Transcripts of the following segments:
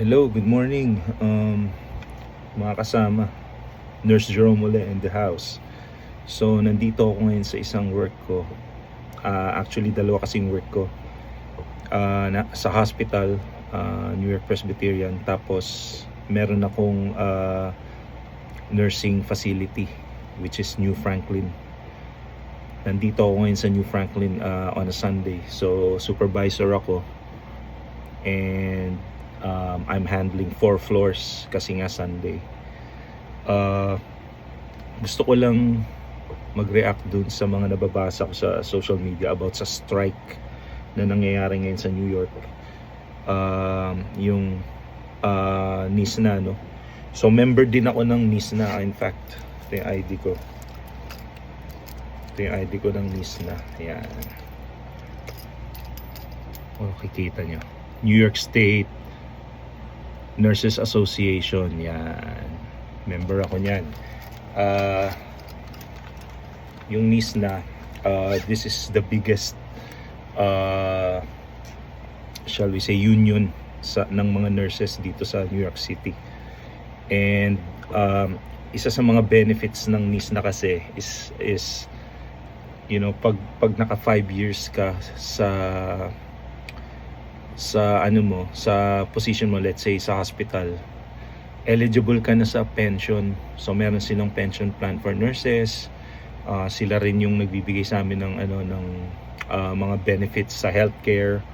Hello, good morning, mga kasama. Nurse Jerome ulit in the house. So, nandito ako ngayon sa isang work ko. Actually, dalawa kasing work ko. Sa hospital, New York Presbyterian. Tapos, meron akong nursing facility, which is New Franklin. Nandito ako ngayon sa New Franklin on a Sunday. So, supervisor ako. And I'm handling 4 floors kasi nga Sunday. Gusto ko lang mag-react dun sa mga nababasa ko sa social media about sa strike na nangyayari ngayon sa New York. Yung NISNA, no? So member din ako ng NISNA. In fact, ito yung ID ko. Ito yung ID ko ng NISNA. Ayan. Kita nyo. New York State Nurses Association. Yan. Member ako niyan. Yung NISNA, this is the biggest shall we say union ng mga nurses dito sa New York City. And isa sa mga benefits ng NISNA kasi is you know, pag naka 5 years ka sa position mo, let's say sa hospital, eligible ka na sa pension. So meron silang pension plan for nurses. Sila rin yung nagbibigay sa amin ng mga benefits sa healthcare,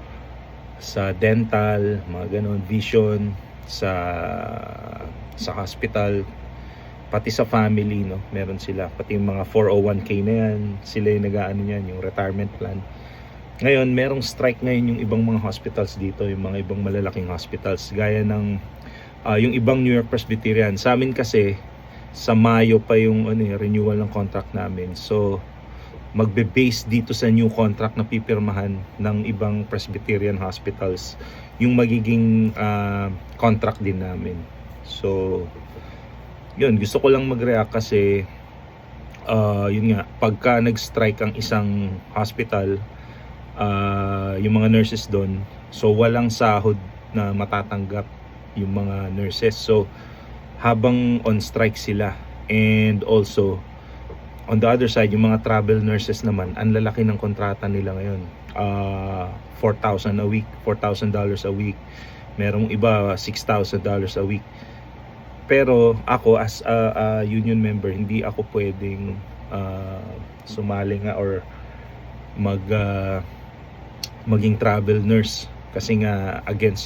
sa dental, mga ganon, vision, sa hospital, pati sa family, no, meron sila, pati yung mga 401k na yan, sila yung nag-aano yan, yung retirement plan. Ngayon, merong strike ngayon yung ibang mga hospitals dito, yung mga ibang malalaking hospitals, gaya ng yung ibang New York Presbyterian. Sa amin kasi, sa Mayo pa yung renewal ng contract namin. So, magbe-base dito sa new contract na pipirmahan ng ibang Presbyterian hospitals, yung magiging contract din namin. So, yun, gusto ko lang mag-react kasi, yun nga, pagka nag-strike ang isang hospital, yung mga nurses doon, so walang sahod na matatanggap yung mga nurses. So habang on strike sila, and also on the other side, yung mga travel nurses naman, ang lalaki ng kontrata nila ngayon, $4,000 a week, $4,000 a week, merong iba $6,000 a week. Pero ako as a union member, hindi ako pwedeng sumali nga or maging travel nurse kasi nga against